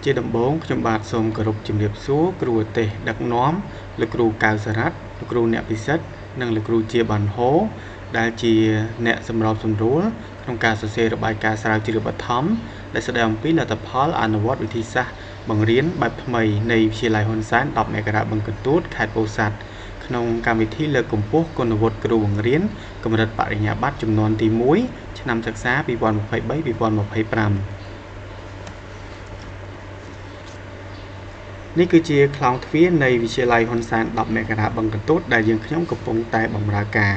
ជាដំបូងខ្ញុំបាទសូមគោរពជំរាបសួរគ្រូឧទ្ទេសដឹកនាំលោកគ្រូកៅសរ៉ាត់លោកគ្រូអ្នកពិសិដ្ឋនិងលោកគ្រូជាបានហូដែលជាអ្នកសម្របសម្រួលក្នុងការសរសេររបាយការណ៍ស្រាវជ្រាវបឋមដែលស្ដីអំពីលទ្ធផលអនុវត្តវិធីសាស្ត្របង្រៀនបែបថ្មីនៃវិទ្យាល័យហ៊ុនសែន10មករាបឹងកន្ទួតខេត្តពោធិ៍សាត់ក្នុងកម្មវិធីលើកកម្ពស់គុណវុឌ្ឍិគ្រូបង្រៀនកម្រិតបរិញ្ញាបត្រចំនួនទី1ឆ្នាំសិក្សា2023-2025នេះគឺជាខ្លោងទ្វារនៃវិទ្យាល័យហ៊ុនសែន10មករាបឹងកន្ទួតដែលយើងខ្ញុំកំពុងតែបម្រើការ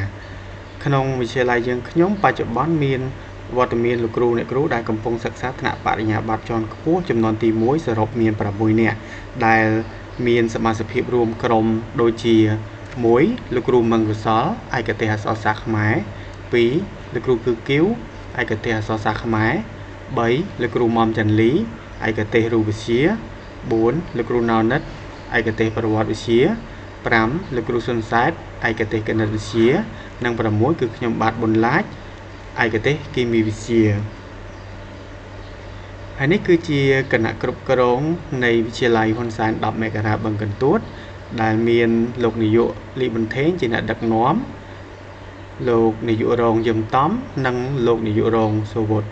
ក្នុងវិទ្យាល័យយើងខ្ញុំបច្ចុប្បន្នមានវត្តមានលោកគ្រូអ្នកគ្រូដែលកំពុងសិក្សាថ្នាក់បរិញ្ញាបត្រជាន់ខ្ពស់ចំនួនទី1សរុបមាន6នាក់ដែលមានសមាជិកភាពរួមក្រុមដូចជា1លោកគ្រូមឹងកសលឯកទេសអក្សរសាស្ត្រខ្មែរ2លោកគ្រូគឺគីវឯកទេសអក្សរសាស្ត្រខ្មែរ3លោកគ្រូមុំចាន់លីឯកទេសរូបវិទ្យា4លោកគ្រូណៅនិតឯកទេសប្រវត្តិវិទ្យា5លោកគ្រូសុនសែតឯកទេសគណិតវិទ្យានិង6គឺខ្ញុំបាទប៊ុនឡាចឯកទេសគីមីវិទ្យាហើយនេះគឺជាគណៈគ្រប់គ្រងនៃវិទ្យាល័យហ៊ុនសែន10មករាបឹងកន្ទួតដែលមានលោកនាយកលីប៊ុនថេងជាអ្នកដឹកនាំលោកនាយករងយឹមតំនិងលោកនាយករងសូវុត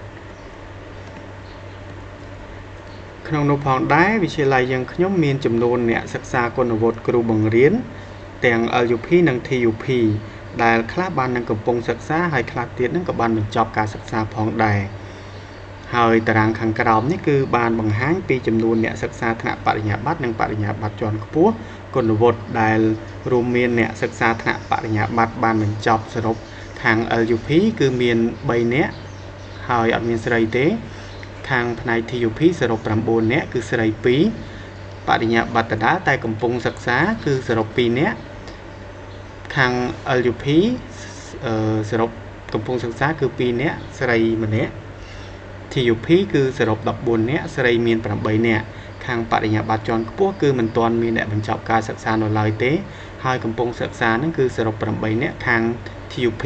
ក្នុងនោះផងដែរវិទ្យាល័យយើងខ្ញុំមានចំនួនអ្នកសិក្សាគុណវុឌ្ឍិគ្រូបង្រៀនទាំង LUP និង TUP ដែលខ្លះបាននឹងកំពុងសិក្សាហើយខ្លះទៀតនឹងក៏បានបញ្ចប់ការសិក្សាផងដែរហើយតារាងខាងក្រោមនេះគឺបានបង្ហាញពីចំនួនអ្នកសិក្សាថ្នាក់បរិញ្ញាបត្រនិងបរិញ្ញាបត្រជាន់ខ្ពស់គុណវុឌ្ឍិដែលរួមមានអ្នកសិក្សាថ្នាក់បរិញ្ញាបត្របានបញ្ចប់សរុបខាង LUP គឺមាន3នាក់ហើយអត់មានស្រីទេខាងផ្នែក TUP សរុប9នាក់គឺស្រី2បរិញ្ញាបត្រដដែលតែកំពុងសិក្សាគឺសរុប2នាក់ខាង LUP សរុបកំពុងសិក្សាគឺ2នាក់ស្រី1នាក់ TUP គឺសរុប14នាក់ស្រីមាន8នាក់ខាងបរិញ្ញាបត្រជាន់ខ្ពស់គឺមិនទាន់មានអ្នកបញ្ចប់ការសិក្សានៅឡើយទេហើយកំពុងសិក្សានឹងគឺសរុប8នាក់ខាង TUP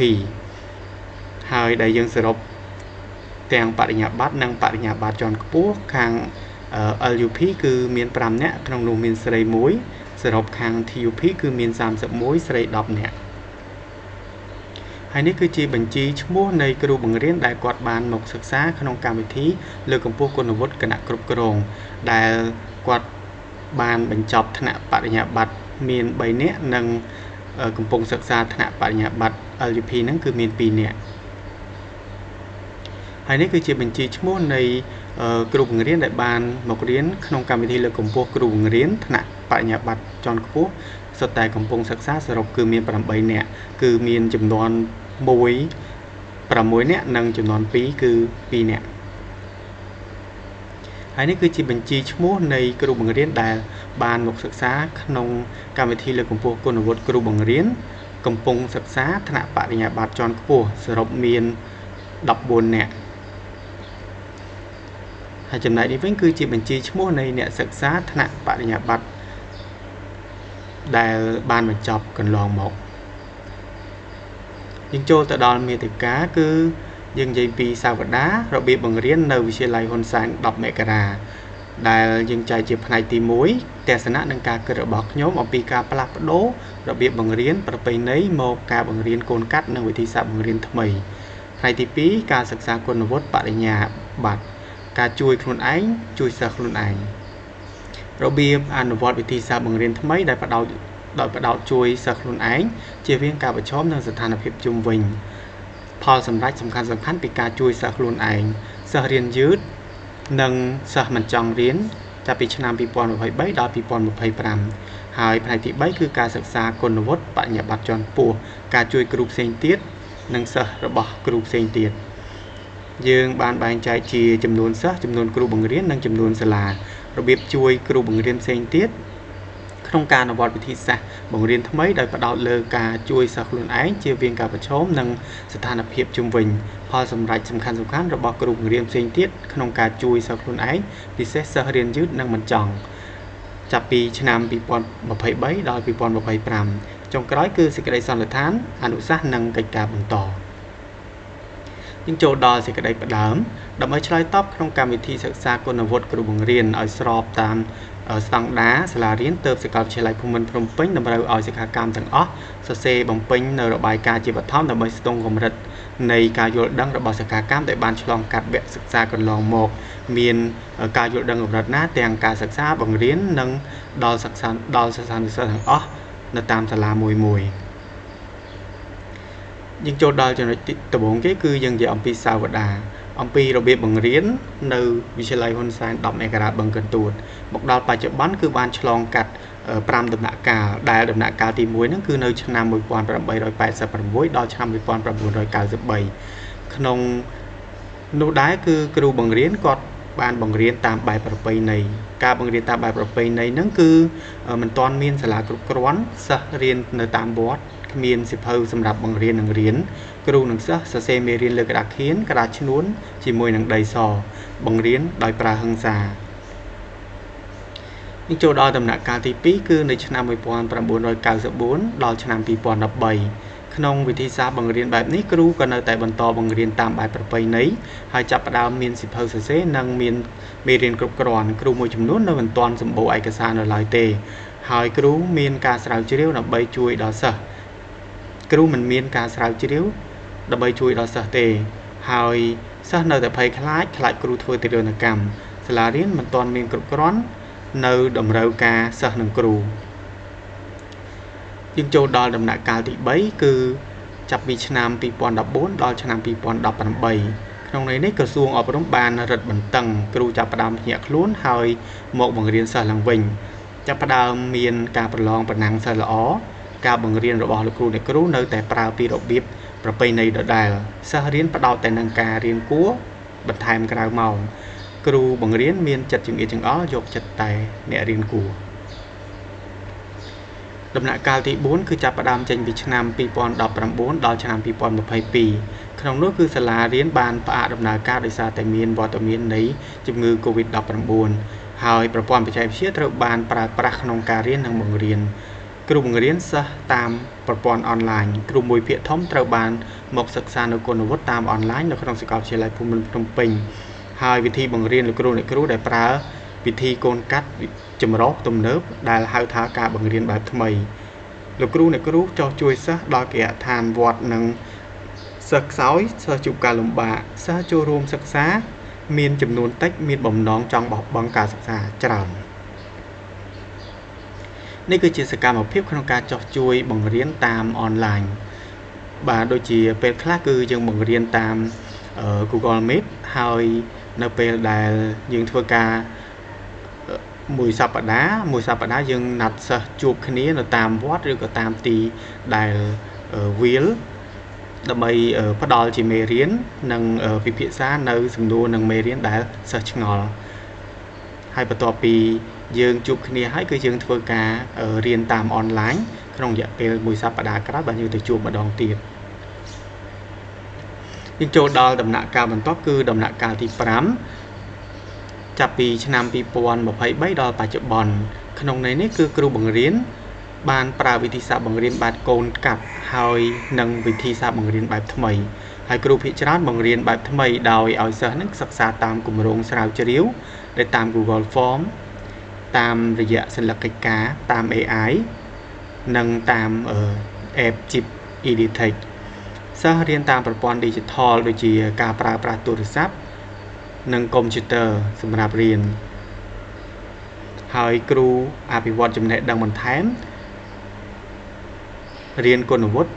ហើយដែលយើងសរុបទាំងបរិញ្ញាបត្រនិងបរិញ្ញាបត្រជាន់ខ្ពស់ខាង LUP គឺមាន5នាក់ក្នុងនោះមានស្រី1សរុបខាង TUP គឺមាន31ស្រី10នាក់ហើយនេះគឺជាបញ្ជីឈ្មោះនៃគ្រូបង្រៀនដែលគាត់បានមកសិក្សាក្នុងកម្មវិធីលើកកម្ពស់គុណវុឌ្ឍិគណៈគ្រប់គ្រងដែលគាត់បានបញ្ចប់ថ្នាក់បរិញ្ញាបត្រមាន3នាក់និងកំពុងសិក្សាថ្នាក់បរិញ្ញាបត្រ LUP ហ្នឹងគឺមាន2នាក់ហើយនេះគឺជាបញ្ជីឈ្មោះនៃគ្រូបង្រៀនដែលបានមករៀនក្នុងកម្មវិធីលើកកម្ពស់គ្រូបង្រៀនថ្នាក់បរិញ្ញាបត្រជាន់ខ្ពស់សុទ្ធតែកំពុងសិក្សាសរុបគឺមាន8នាក់គឺមានចំនួន6នាក់និងចំនួន2គឺ2នាក់ហើយនេះគឺជាបញ្ជីឈ្មោះនៃគ្រូបង្រៀនដែលបានមកសិក្សាក្នុងកម្មវិធីលើកកម្ពស់គុណវុឌ្ឍិគ្រូបង្រៀនកំពុងសិក្សាថ្នាក់បរិញ្ញាបត្រជាន់ខ្ពស់សរុបមាន14នាក់ហើយចំណែកនេះវិញគឺជាបញ្ជីឈ្មោះនៃអ្នកសិក្សាថ្នាក់បរិញ្ញាបត្រដែលបានបញ្ចប់កន្លងមកយើងចូលទៅដល់មាតិកាគឺយើងនិយាយពីសាវតារបៀបបង្រៀននៅវិទ្យាល័យហ៊ុនសែន10មករាដែលយើងចែកជាផ្នែកទី1ទស្សនៈនិងការគិតរបស់ខ្ញុំអំពីការផ្លាស់ប្ដូររបៀបបង្រៀនប្រពៃណីមកការបង្រៀនកូនកាត់និងវិធីសាស្ត្របង្រៀនថ្មីផ្នែកទី2ការសិក្សាគុណវុឌ្ឍិបរិញ្ញាបត្រការជួយខ្លួនឯងជួយសិស្សខ្លួនឯងរបៀបអនុវត្តវិធីសាស្ត្របង្រៀនថ្មីដែលផ្ដោតជួយសិស្សខ្លួនឯងជៀសវាងការប្រឈមនឹងស្ថានភាពជុំវិញផលសម្រេចសំខាន់ពីការជួយសិស្សខ្លួនឯងសិស្សរៀនយឺតនិងសិស្សមិនចង់រៀនចាប់ពីឆ្នាំ2023ដល់2025ហើយផ្នែកទី3គឺការសិក្សាគុណវុឌ្ឍិបរិញ្ញាបត្រជាន់ខ្ពស់ការជួយគ្រូផ្សេងទៀតនិងសិស្សរបស់គ្រូផ្សេងទៀតយើងបានបែងចែកជាចំនួនសិស្សចំនួនគ្រូបង្រៀននិងចំនួនសាលារបៀបជួយគ្រូបង្រៀនផ្សេងទៀតក្នុងការអនុវត្តវិធីសាស្ត្របង្រៀនថ្មីដោយផ្ដោតលើការជួយសិស្សខ្លួនឯងជៀសវាងការប្រឈមនឹងស្ថានភាពជុំវិញផលសម្រេចសំខាន់របស់គ្រូបង្រៀនផ្សេងទៀតក្នុងការជួយសិស្សខ្លួនឯងពិសេសសិស្សរៀនយឺតនិងមិនចង់ចាប់ពីឆ្នាំ2023ដល់2025ចុងក្រោយគឺសេចក្តីសន្និដ្ឋានអនុសាសន៍និងកិច្ចការបន្ត យើងចូលដល់សេចក្តីផ្ដើមដើម្បីឆ្លើយតបក្នុងកម្មវិធីសិក្សាគុណវុឌ្ឍិគ្រូបង្រៀនឲ្យស្របតាមស្តង់ដារសាលារៀនទើបសាកលវិទ្យាល័យភូមិន្ទភ្នំពេញតម្រូវឲ្យសិក្ខាកាមទាំងអស់សរសេរបំពេញនៅរបាយការណ៍ជាបឋមដើម្បីស្ទង់កម្រិតនៃការយល់ដឹងរបស់សិក្ខាកាមដែលបានឆ្លងកាត់វគ្គសិក្សាកន្លងមកមានការយល់ដឹងកម្រិតណាទាំងការសិក្សាបង្រៀននិងដល់សិស្សានុសិស្សទាំងអស់នៅតាមសាលាមួយយើងចូលដល់ចំណុចដំបូងគេគឺយើងនិយាយអំពីសាវតាអំពីរបៀបបង្រៀននៅវិទ្យាល័យហ៊ុនសែន10ឯការ៉ាបឹងកន្ទួតមកដល់បច្ចុប្បន្នគឺបានឆ្លងកាត់5ដំណាក់កាលដែលដំណាក់កាលទី1ហ្នឹងគឺនៅឆ្នាំ1886ដល់ឆ្នាំ1993ក្នុងនោះដែរគឺគ្រូបង្រៀនគាត់បានបង្រៀនតាមបែបប្រពៃណីការបង្រៀនតាមបែបប្រពៃណីហ្នឹងគឺមិនទាន់មានសាលាគ្រប់គ្រាន់សិស្សរៀននៅតាមវត្តគ្មានសិភៅសម្រាប់បង្រៀននិងរៀនគ្រូនិងសិស្សសរសេរមេរៀនលើក្តារខៀនក្តារឈ្នួនជាមួយនឹងដីសបង្រៀនដោយប្រើហិង្សានេះចូលដល់ដំណាក់កាលទី2គឺនៅឆ្នាំ1994ដល់ឆ្នាំ2013ក្នុងវិធីសាស្ត្របង្រៀនបែបនេះគ្រូក៏នៅតែបន្តបង្រៀនតាមបែបប្រពៃណីហើយចាប់ផ្ដើមមានសិភៅសរសេរនិងមានមេរៀនគ្រប់គ្រាន់គ្រូមួយចំនួននៅមិនទាន់សម្បូរឯកសារនៅឡើយទេហើយគ្រូមានការស្រាវជ្រាវដើម្បីជួយដល់សិស្សគ្រូមិនមានការស្រាវជ្រាវដើម្បីជួយដល់សិស្សទេហើយសិស្សនៅតែភ័យខ្លាចគ្រូធ្វើទារុណកម្មសាលារៀនមិនទាន់មានគ្រប់គ្រាន់នៅតម្រូវការសិស្សនិងគ្រូយើងចូលដល់ដំណាក់កាលទី3គឺចាប់ពីឆ្នាំ2014ដល់ឆ្នាំ2018ក្នុងនេះក្រសួងអប់រំបានរឹតបន្តឹងគ្រូចាប់ផ្ដើមភ្ញាក់ខ្លួនហើយមកបង្រៀនសិស្សឡើងវិញចាប់ផ្ដើមមានការប្រឡងប្រណាំងសិស្សល្អការបង្រៀនរបស់លោកគ្រូអ្នកគ្រូនៅតែប្រើពីរបៀបប្រពៃណីដដែលសិស្សរៀនផ្ដោតតែនឹងការរៀនគួរបន្ថែមក្រៅម៉ោងគ្រូបង្រៀនមានចិត្តចង្អៀតចង្អល់យកចិត្តតែអ្នករៀនគួរដំណាក់កាលទី4គឺចាប់ផ្ដើមចេញពីឆ្នាំ2019ដល់ឆ្នាំ2022ក្នុងនោះគឺសាលារៀនបានផ្អាកដំណើរការដោយសារតែមានវត្តមាននៃជំងឺ Covid-19 ហើយប្រព័ន្ធបច្ចេកវិទ្យាត្រូវបានប្រើប្រាស់ក្នុងការរៀននិងបង្រៀនគ្រូបង្រៀនសិស្សតាមប្រព័ន្ធអនឡាញគ្រូមួយភាគធំត្រូវបានមកសិក្សានៅគុណវុឌ្ឍិតាមអនឡាញនៅក្នុងសាកលវិទ្យាល័យភូមិន្ទភ្នំពេញហើយវិធីបង្រៀនលោកគ្រូអ្នកគ្រូដែលប្រើវិធីកូនកាត់ចម្រុះទំនើបដែលហៅថាការបង្រៀនបែបថ្មីលោកគ្រូអ្នកគ្រូចោះជួយសិស្សដល់គេហដ្ឋានវត្តនិងសិស្សខ្សោយសិស្សជួបការលំបាកសិស្សចូលរួមសិក្សាមានចំនួនតិចមានបំណងចង់បោះបង់ការសិក្សាច្រើននេះគឺជាសកម្មភាពក្នុងការចោះជួយបង្រៀនតាមអនឡាញបាទដូចជាពេលខ្លះគឺយើងបង្រៀនតាម Google Meet ហើយនៅពេលដែលយើងធ្វើការមួយសប្តាហ៍យើងណាត់សិស្សជួបគ្នានៅតាមវត្តឬក៏តាមទីដែលវាលដើម្បីផ្ដល់ជាមេរៀននិងពិភាក្សានៅសំណួរនិងមេរៀនដែលសិស្សឆ្ងល់ហើយបន្ទាប់ពីយើងជួបគ្នាហើយគឺយើងធ្វើការរៀនតាមអនឡាញក្នុងរយៈពេលមួយសប្តាហ៍ក្រោយបាទយើងទៅជួបម្ដងទៀតយើងចូលដល់ដំណាក់កាលបន្ទាប់គឺដំណាក់កាលទី5ចាប់ពីឆ្នាំ2023ដល់បច្ចុប្បន្នក្នុងន័យនេះគឺគ្រូបង្រៀនបានប្រើវិធីសាស្ត្របង្រៀនបែបកូនកាត់ហើយនិងវិធីសាស្ត្របង្រៀនបែបថ្មីហើយគ្រូភាគច្រើនបង្រៀនបែបថ្មីដោយឲ្យសិស្សនឹងសិក្សាតាមគម្រោងស្រាវជ្រាវដែលតាម Google Form តាមរយៈសញ្ញាកិច្ចការតាម AI និងតាម App Chip Editech សិស្សរៀនតាមប្រព័ន្ធ Digital ដូចជាការប្រើប្រាស់ទូរស័ព្ទនិងកុំព្យូទ័រសម្រាប់រៀនហើយគ្រូអភិវឌ្ឍចំណេះដឹងបន្ថែមរៀនគុណវុឌ្ឍិ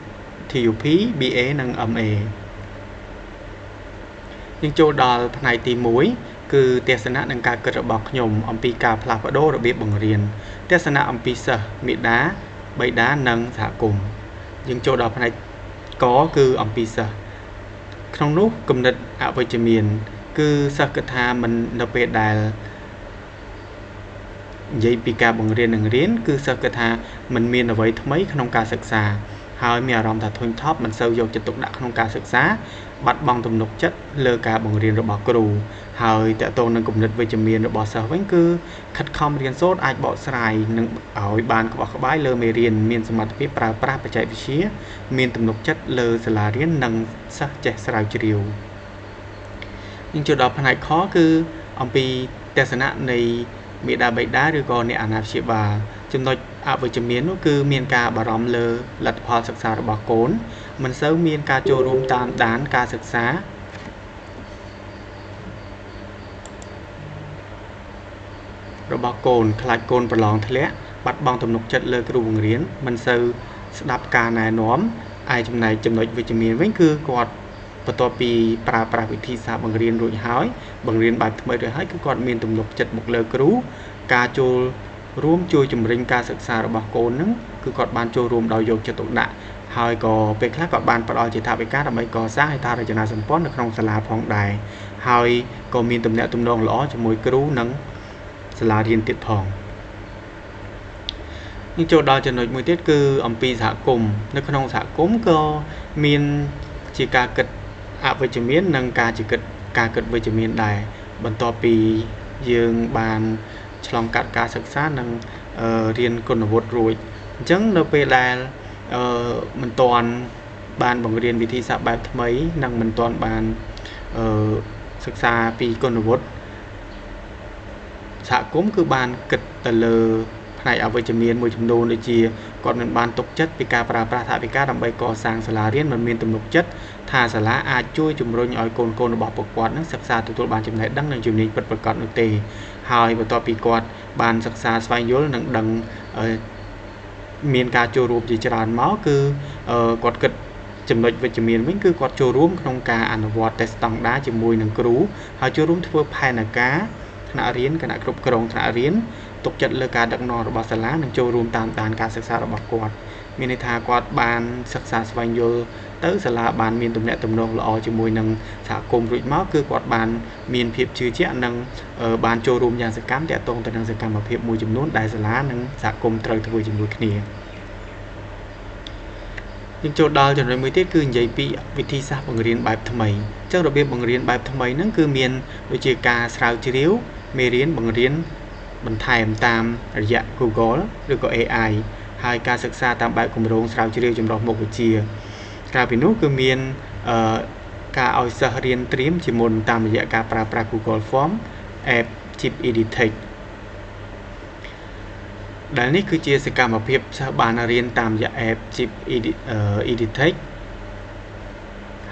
TUP BA និង MA យើងចូលដល់ផ្នែកទី1គឺទស្សនៈនិងការគិតរបស់ខ្ញុំអំពីការផ្លាស់ប្ដូររបៀបបង្រៀនទស្សនៈអំពីសិស្សមេដាបៃតានិងសហគមន៍យើងចូលដល់ផ្នែកកគឺអំពីសិស្សក្នុងនោះគំនិតអវិជ្ជមានគឺសិស្សគិតថាមិននៅពេលដែលនិយាយពីការបង្រៀននិងរៀនគឺសិស្សគិតថាมันមានអ្វីថ្មីក្នុងការសិក្សាហើយមានអារម្មណ៍ថាធុញថប់មិនសូវយកចិត្តទុកដាក់ក្នុងការសិក្សាបាត់បង់ទំនុកចិត្តលើការបង្រៀនរបស់គ្រូហើយតើតើនឹងគំនិតវិជ្ជមានរបស់សិស្សវិញគឺខិតខំរៀនសូត្រអាចបកស្រាយនិងឲ្យបានក្បោះក្បាយលើមេរៀនមានសមត្ថភាពប្រើប្រាស់បច្ចេកវិទ្យាមានទំនុកចិត្តលើសាលារៀននិងសិស្សចេះស្រាវជ្រាវ nhưng chưa đọc phần này khó cứ ông pi test sẵn này bị đa bạch đá rồi còn nè anh áp chế bà chúng tôi với chấm miến nó cứ miền ca bà rõm lơ lật hoa sắc xa bà cốn mình sớm miền ca trô rùm tam đán ca sắc xá rồi bà cồn khai cồn bà lòng thế lẽ bắt bong tầm nục chất lơ cái rùm riến mình sơ đạp ca này nóm ai trong này chấm nói với chấm miến vẫn cứ quạt vàตัวปีปราวิธีศาสตร์บังเรียนโดยหายบังเรียนแบบทำไมโดยหายก็ก่อนมีตุ่มหลกจัดหมกเลอกรู้การโจร่วมช่วยจุ่มริงการศึกษาระบาดโกนนั้นคือกอดบานโจรวมดาวโยกจะตกหนักหายก็เป็นคล้ายกอดบานปลอจิตาไปการทำไมก่อสร้างให้ทารจนาสมปอนในครองสลาพองได้หายก็มีตุ่มเนี่ยตุ่มนองล้อจะมวยกรู้นั้นสลาเรียนติดพองnhưng chỗ đóจะหน่อยมวยติดคืออมปีสากลมในครองสากลมก็มีchỉ cả kịch với chữ miến nâng ca chỉ kịch ca kịch với chữ miến đài bận to pì dương bàn trong cả ca sắc sát nâng riêng con vụt rồi chẳng đâu về là mình toàn bàn bằng riêng vị thi sạp bài mấy nâng mình toàn bàn sắc xa pì con vụt xạ cũng cứ bàn kịch tờ lờ này ở với chữ miến mùi chùm đôn để chia còn mình bàn tục chất vì ca pra thả vì ca đầm bay cò sang sả lá riêng mình miền tầm lục chất thả sả lá ai chui chùm rôi nhỏi cồn bỏ bọc quạt nó sắc xa tụi bàn chùm này đăng nâng chùm này bật cọt nó tề hai và to bị quạt bàn sắc xa xoay nhớ nâng đằng miền ca chô rùm chỉ tràn máu cứ quạt kịch chùm nội với chùm miền vẫn cứ quạt chô rùm không ca ăn vọt test tòng đá chùm mùi nâng cửu hai chô rùm thưa phai là cá thả riêng cái nạ cục cồn thả riêng tục chất lơ ca đặc nọរបស់សាលានឹងចូលរួមតាមដានការសិក្សារបស់គាត់មានន័យថាគាត់បានសិក្សាស្វែងយល់ទៅសាលាបានមានទំនាក់ទំនងល្អជាមួយនឹងសហគមន៍រួចមកគឺគាត់បានមានភាពជឿជាក់និងបានចូលរួមយ៉ាងសកម្មទាក់ទងទៅនឹងសកម្មភាពមួយចំនួនដែលសាលានិងសហគមន៍ត្រូវធ្វើជាមួយគ្នាយើងចូលដល់ចំណុចមួយទៀតគឺនិយាយពីវិធីសាស្ត្របង្រៀនបែបថ្មីអញ្ចឹងរបៀបបង្រៀនបែបថ្មីហ្នឹងគឺមានដូចជាការស្រាវជ្រាវមេរៀនបង្រៀនបន្ថែមតាមរយៈ Google ឬក៏ AI ហើយការសិក្សាតាមបែបគម្រោងស្រាវជ្រាវចម្រុះមុខវិជ្ជាក្រៅពីនោះគឺមានការឲ្យសិស្សរៀនត្រៀមជាមុនតាមរយៈការប្រើប្រាស់ Google Form App Chip Editech ដែលនេះគឺជាសកម្មភាពសិស្សបានរៀនតាមរយៈ App Chip Editech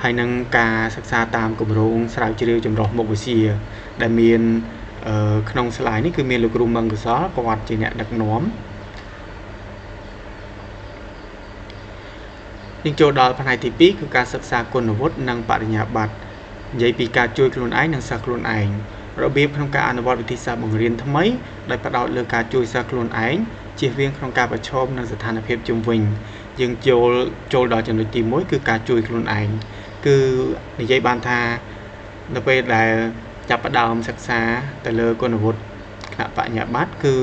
ហើយនឹងការសិក្សាតាមគម្រោងស្រាវជ្រាវចម្រុះមុខវិជ្ជាដែលមានក្នុង slide នេះគឺមានលោកគ្រូមង្គសលគាត់ជាអ្នកដឹកនាំយើងចូលដល់ផ្នែកទី2គឺការសិក្សាគុណវុឌ្ឍិនិងបរិញ្ញាបត្រនិយាយពីការជួយខ្លួនឯងនិងសិស្សខ្លួនឯងរបៀបក្នុងការអនុវត្តវិធីសាស្ត្របង្រៀនថ្មីដែលផ្ដោតលើការជួយសិស្សខ្លួនឯងជៀសវាងក្នុងការប្រឈមនឹងស្ថានភាពជុំវិញយើងចូលដល់ចំណុចទី1គឺការជួយខ្លួនឯងគឺនិយាយបានថានៅពេលដែលចាប់ផ្ដើមសិក្សាទៅលើគុណវុឌ្ឍិគណៈបញ្ញាបត្រគឺ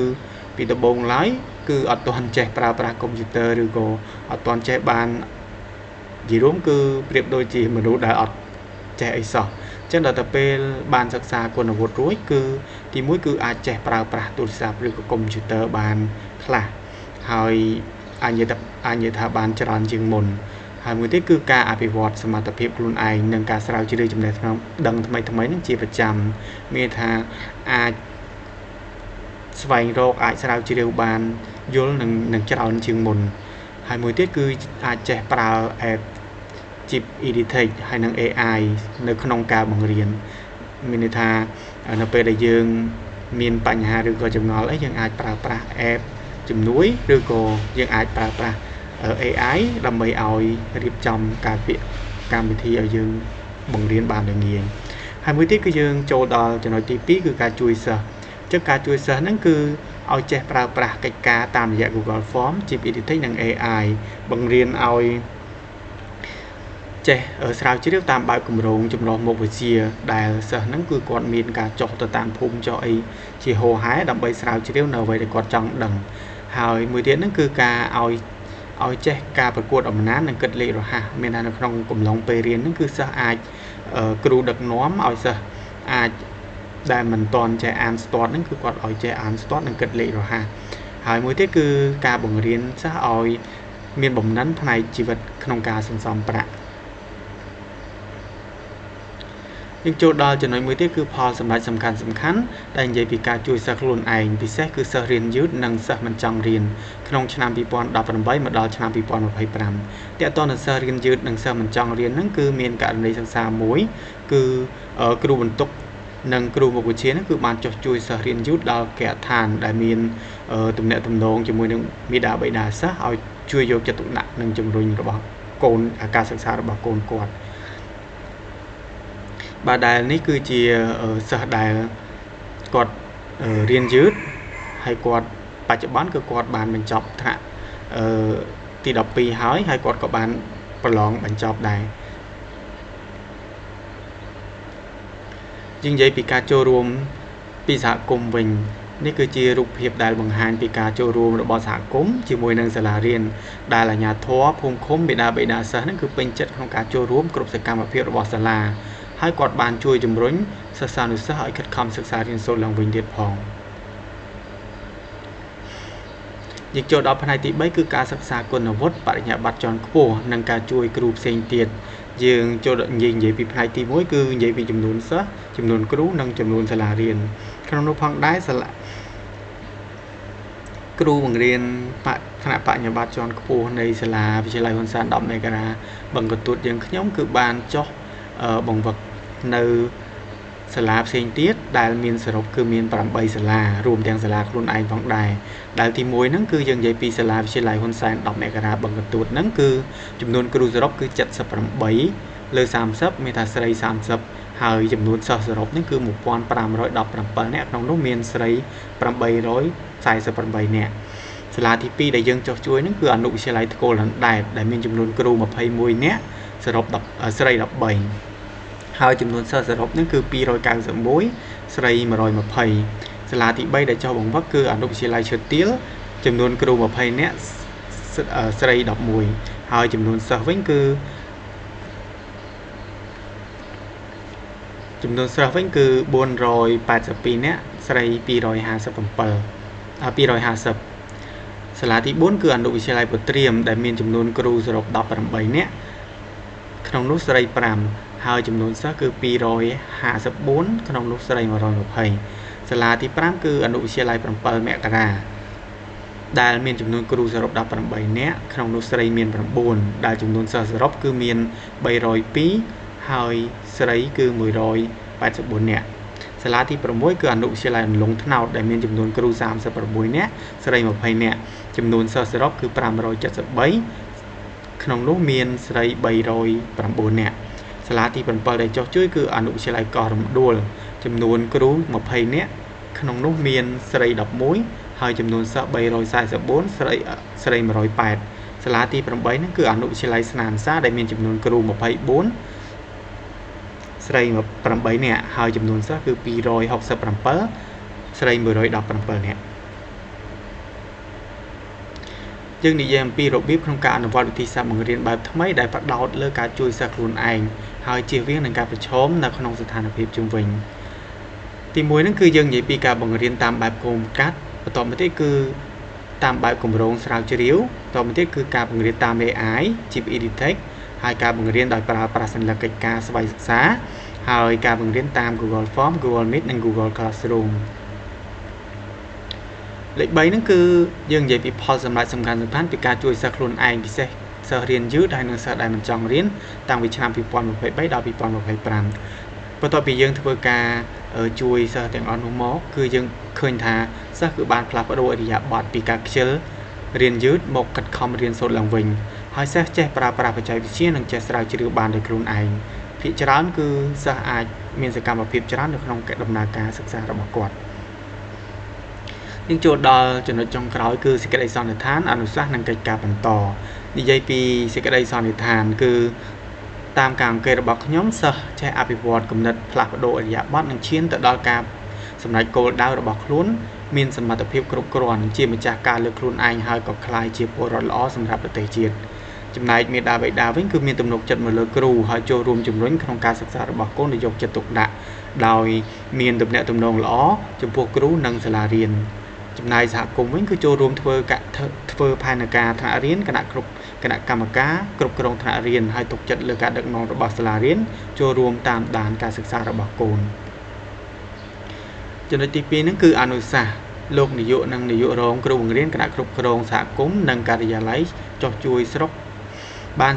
ពីដំបូងឡើយគឺអត់ទាន់ចេះប្រើប្រាស់កុំព្យូទ័រឬក៏អត់ទាន់ចេះបាននិយាយរួមគឺប្រៀបដូចជាមនុស្សដែលអត់ចេះអីសោះអញ្ចឹងដល់ទៅពេលបានសិក្សាគុណវុឌ្ឍិរួចគឺទី1គឺអាចចេះប្រើប្រាស់ទូរស័ព្ទឬក៏កុំព្យូទ័របានខ្លះហើយអាចនិយាយថាបានច្រើនជាងមុនហើយមួយទៀតគឺការអភិវឌ្ឍសមត្ថភាពខ្លួនឯងនិងការស្រាវជ្រាវចំណេះដឹងថ្មីនឹងជាប្រចាំមានថាអាចស្វែងរកអាចស្រាវជ្រាវបានយល់នឹងច្រើនជាងមុនហើយមួយទៀតគឺអាចចេះប្រើ App Chip Editech ហើយនិង AI នៅក្នុងការបង្រៀនមានន័យថានៅពេលដែលយើងមានបញ្ហាឬក៏ចម្ងល់អីយើងអាចប្រើប្រាស់ App ជំនួយឬក៏យើងអាចប្រើប្រាស់ AI ដើម្បីឲ្យរៀបចំការពាក្យកម្មវិធីឲ្យយើងបង្រៀនបានល្ងាយហើយមួយទៀតគឺយើងចូលដល់ចំណុចទី2គឺការជួយសិស្សអញ្ចឹងការជួយសិស្សហ្នឹងគឺឲ្យចេះប្រើប្រាស់កិច្ចការតាមរយៈ Google Form Chip Editech និង AI បង្រៀនឲ្យចេះស្រាវជ្រាវតាមបែបគម្រោងចម្រុះមុខវិជ្ជាដែលសិស្សហ្នឹងគឺគាត់មានការចុះទៅតាមភូមិចុះអីជាហោហែដើម្បីស្រាវជ្រាវនៅអ្វីដែលគាត់ចង់ដឹងហើយមួយទៀតហ្នឹងគឺការឲ្យចេះការប្រកួតអំណាចនិងគិតលេខរហ័សមានថានៅក្នុងកំឡុងពេលរៀនហ្នឹងគឺសិស្សអាចគ្រូដឹកនាំឲ្យសិស្សអាចដែលមិនទាន់ចេះអានស្ទាត់ហ្នឹងគឺគាត់ឲ្យចេះអានស្ទាត់និងគិតលេខរហ័សហើយមួយទៀតគឺការបង្រៀនសិស្សឲ្យមានបំណិនផ្នែកជីវិតក្នុងការសន្សំប្រាក់ យើងចូលដល់ចំណុចមួយទៀតគឺផលសម្រាប់សំខាន់ដែលនិយាយពីការជួយសិស្សខ្លួនឯងពិសេសគឺសិស្សរៀនយឺតនិងសិស្សមិនចង់រៀនក្នុងឆ្នាំ2018មកដល់ឆ្នាំ2025តើតើនឹងសិស្សរៀនយឺតនិងសិស្សមិនចង់រៀនហ្នឹងគឺមានករណីសិក្សាមួយគឺគ្រូបន្ទុកនិងគ្រូមុខវិជ្ជាហ្នឹងគឺបានចុះជួយសិស្សរៀនយឺតដល់គេដ្ឋានដែលមានទំនាក់ទំនងជាមួយនឹងមេដាបេដាសិស្សឲ្យជួយយកចិត្តទុកដាក់និងជំរុញរបស់កូនការសិក្សារបស់កូនគាត់បាទដែលនេះគឺជាសិស្សដែលគាត់រៀនយឺតហើយគាត់បច្ចុប្បន្នគឺគាត់បានបញ្ចប់ថ្នាក់ទី12ហើយគាត់ក៏បានប្រឡងបញ្ចប់ដែរយើងនិយាយពីការចូលរួមពីសហគមន៍វិញនេះគឺជារូបភាពដែលបង្ហាញពីការចូលរួមរបស់សហគមន៍ជាមួយនឹងសាលារៀនដែលអាជ្ញាធរភូមិឃុំបេដាបេដាសិស្សហ្នឹងគឺពេញចិត្តក្នុងការចូលរួមគ្រប់សកម្មភាពរបស់សាលាហើយគាត់បានជួយជំរុញសិស្សានុសិស្សឲ្យខិតខំសិក្សារៀនសូត្រឡើងវិញទៀតផងយើងចូលដល់ផ្នែកទី3គឺការសិក្សាគុណវុឌ្ឍិបរិញ្ញាបត្រជាន់ខ្ពស់និងការជួយគ្រូផ្សេងទៀតយើងចូលនិយាយពីផ្នែកទី1គឺនិយាយពីចំនួនសិស្សចំនួនគ្រូនិងចំនួនសាលារៀនក្នុងនោះផងដែរគ្រូបង្រៀនថ្នាក់បរិញ្ញាបត្រជាន់ខ្ពស់នៃសាលាវិទ្យាល័យហ៊ុនសែន10មករាបឹងកន្ទួតយើងខ្ញុំគឺបានចុះបង្វឹកនៅសាលាផ្សេងទៀតដែលមានសរុបគឺមាន8សាលារួមទាំងសាលាខ្លួនឯងផងដែរដែលទី1ហ្នឹងគឺយើងនិយាយពីសាលាវិទ្យាល័យហ៊ុនសែន10មករាបឹងកន្ទួតហ្នឹងគឺចំនួនគ្រូសរុបគឺ78លើ30មានថាស្រី30ហើយចំនួនសិស្សសរុបហ្នឹងគឺ1517នាក់ក្នុងនោះមានស្រី848នាក់សាលាទី2ដែលយើងចុះជួយហ្នឹងគឺអនុវិទ្យាល័យថ្កូលអណ្ដែតដែលមានចំនួនគ្រូ21នាក់សរុបស្រី13ហើយចំនួនសិស្សសរុបហ្នឹងគឺ291ស្រី120សាលាទី3ដែលចុះបង្វឹកគឺអនុវិទ្យាល័យឈើទាលចំនួនគ្រូ20នាក់ស្រី11ហើយចំនួនសិស្សវិញគឺចំនួនសិស្សវិញគឺ482នាក់ស្រី250សាលាទី4គឺអនុវិទ្យាល័យពុត្រៀមដែលមានចំនួនគ្រូសរុប18នាក់ក្នុងនោះស្រី5ហើយចំនួនសិស្សគឺ254ក្នុងនោះស្រី120សាលាទី5គឺអនុវិទ្យាល័យ7មករាដែលមានចំនួនគ្រូសរុប18នាក់ក្នុងនោះស្រីមាន9ដែលចំនួនសិស្សសរុបគឺមាន302ហើយស្រីគឺ184នាក់សាលាទី6គឺអនុវិទ្យាល័យអន្លង់ថ្នោតដែលមានចំនួនគ្រូ36នាក់ស្រី20នាក់ចំនួនសិស្សសរុបគឺ573ក្នុងនោះមានស្រី309នាក់សាលាទី7ដែលចុះជួយគឺអនុវិទ្យាល័យកោះរំដួលចំនួនគ្រូ20នាក់ក្នុងនោះមានស្រី11ហើយចំនួនសិស្ស344ស្រី108សាលាទី8ហ្នឹងគឺអនុវិទ្យាល័យស្នាមសាដែលមានចំនួនគ្រូ24ស្រី8នាក់ហើយចំនួនសិស្សគឺ267ស្រី117នាក់យើងនិយាយអំពីរបៀបក្នុងការអនុវត្តវិធីសាស្ត្របង្រៀនបែបថ្មីដែលផ្ដោតលើការជួយសិស្សខ្លួនឯងហើយជៀសវាងនឹងការប្រឈមនៅក្នុងស្ថានភាពជុំវិញទី1ហ្នឹងគឺយើងនិយាយពីការបង្រៀនតាមបែបកុំកាត់បន្តមកទៀតគឺតាមបែបគម្រោងស្រាវជ្រាវបន្តមកទៀតគឺការបង្រៀនតាម AI Chip Editech ហើយការបង្រៀនដោយប្រើប្រាស់សញ្ញាកិច្ចការស្វ័យសិក្សាហើយការបង្រៀនតាម Google Form Google Meet និង Google Classroomលេខ3ហ្នឹងគឺយើងនិយាយពីផលសម្រាប់សំខាន់ពីការជួយសិស្សខ្លួនឯងពិសេសសិស្សរៀនយឺតហើយនិងសិស្សដែលមិនចង់រៀនតាំងពីឆ្នាំ2023ដល់2025បន្ទាប់ពីយើងធ្វើការជួយសិស្សទាំងអស់នោះមកគឺយើងឃើញថាសិស្សគឺបានផ្លាស់ប្ដូរឥរិយាបថពីការខ្ជិលរៀនយឺតមកខិតខំរៀនសូត្រឡើងវិញហើយសិស្សចេះប្រើប្រាស់បច្ចេកវិទ្យានិងចេះស្រាវជ្រាវបានដោយខ្លួនឯងភាគច្រើនគឺសិស្សអាចមានសកម្មភាពច្រើននៅក្នុងដំណើរការសិក្សារបស់គាត់យើងចូលដល់ចំណុចចុងក្រោយគឺសេចក្តីសន្និដ្ឋានអនុសាសន៍និងកិច្ចការបន្តនិយាយពីសេចក្តីសន្និដ្ឋានគឺតាមការអង្កេតរបស់ខ្ញុំសិស្សចេះអភិវឌ្ឍគំនិតផ្លាស់ប្ដូរឥរិយាបថនិងឈានទៅដល់ការសម្រេចគោលដៅរបស់ខ្លួនមានសមត្ថភាពគ្រប់គ្រាន់ជាម្ចាស់ការលើខ្លួនឯងហើយក៏ក្លាយជាពលរដ្ឋល្អសម្រាប់ប្រទេសជាតិចំណែកមេដាបេដាវិញគឺមានទំនុកចិត្តមកលើគ្រូហើយចូលរួមជំរុញក្នុងការសិក្សារបស់កូនដោយយកចិត្តទុកដាក់ដោយមានទំនាក់ទំនងល្អចំពោះគ្រូនិងសាលារៀនចំណែកសហគមន៍វិញគឺចូលរួមធ្វើផែនការថ្នាក់រៀនគណៈគ្រប់ គណៈកម្មការគ្រប់គ្រងថ្នាក់រៀនហើយទុកចិត្តលើការដឹកនាំរបស់សាលារៀនចូលរួមតាមដានការសិក្សារបស់កូនចំណុចទី2ហ្នឹងគឺអនុសាសន៍លោកនាយកនិងនាយករងគ្រូបង្រៀនគណៈគ្រប់គ្រងសហគមន៍និងការិយាល័យចុះជួយស្រុកបាន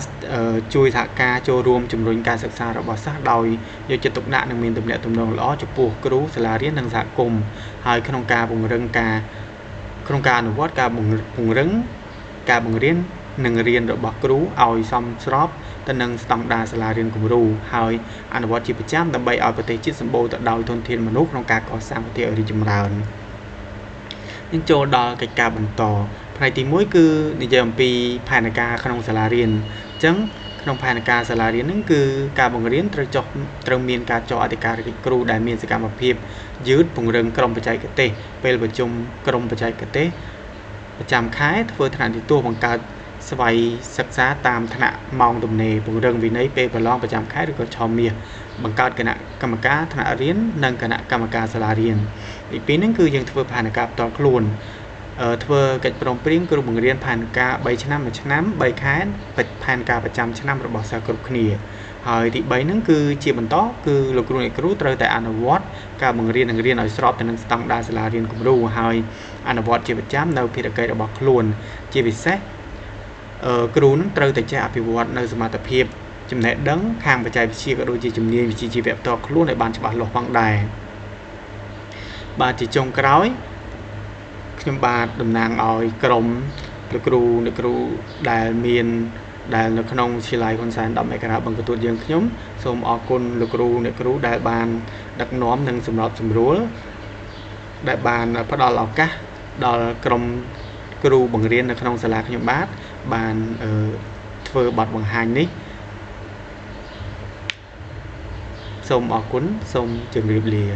ជួយសហការចូលរួមជំរុញការសិក្សារបស់សិស្សដោយយកចិត្តទុកដាក់និងមានទំនាក់ទំនងល្អចំពោះគ្រូសាលារៀននិងសហគមន៍ហើយក្នុងការអនុវត្តការពង្រឹងការបង្រៀននិងរៀនរបស់គ្រូឲ្យសមស្របទៅនឹងស្តង់ដារសាលារៀនគំរូហើយអនុវត្តជាប្រចាំដើម្បីឲ្យប្រទេសជាតិសម្បូរទៅដោយធនធានមនុស្សក្នុងការកសាងប្រទេសឲ្យរីកចម្រើននឹងចូលដល់កិច្ចការបន្តផ្នែកទី1គឺនិយាយអំពីផែនការក្នុងសាលារៀនអញ្ចឹងក្នុងផែនការសាលារៀនហ្នឹងគឺការបង្រៀនត្រូវមានការចុះអធិការកិច្ចគ្រូដែលមានសកម្មភាពយឺតពង្រឹងក្រុមបច្ចេកទេសពេលប្រជុំក្រុមបច្ចេកទេសប្រចាំខែធ្វើថ្នាក់និទានបង្កើតស្វ័យសិក្សាតាមថ្នាក់ម៉ោងទំនេរពង្រឹងវិន័យពេលប្រឡងប្រចាំខែឬក៏ឆមាសបង្កើតគណៈកម្មការថ្នាក់រៀននិងគណៈកម្មការសាលារៀនទី2ហ្នឹងគឺយើងធ្វើផែនការផ្ទាល់ខ្លួនធ្វើកិច្ចព្រមព្រៀងគ្រូបង្រៀនផែនការ3ឆ្នាំ1ឆ្នាំ3ខែផែនការប្រចាំឆ្នាំរបស់សិស្សគ្រប់គ្នាហើយទី3ហ្នឹងគឺជាបន្តគឺលោកគ្រូអ្នកគ្រូត្រូវតែអនុវត្តការបង្រៀននិងរៀនឲ្យស្របទៅនឹងស្តង់ដារសាលារៀនគំរូហើយអនុវត្តជាប្រចាំនៅភារកិច្ចរបស់ខ្លួនជាពិសេសគ្រូនឹងត្រូវតែចេះអភិវឌ្ឍនៅសមត្ថភាពចំណេះដឹងខាងបច្ចេកវិទ្យាក៏ដូចជាជំនាញវិជ្ជាជីវៈផ្ទាល់ខ្លួនឲ្យបានច្បាស់លាស់ផងដែរបាទជាចុងក្រោយខ្ញុំបាទតំណាងឲ្យក្រុមលោកគ្រូអ្នកគ្រូដែលនៅក្នុងវិទ្យាល័យហ៊ុនសែន10មករាបង្កទួតយើងខ្ញុំសូមអរគុណលោកគ្រូអ្នកគ្រូដែលបានដឹកនាំនិងសម្របសម្រួលដែលបានផ្ដល់ឱកាសដល់ក្រុមគ្រូបង្រៀននៅក្នុងសាលាខ្ញុំបាទបានធ្វើបទបង្ហាញនេះសូមអរគុណសូមជម្រាបលា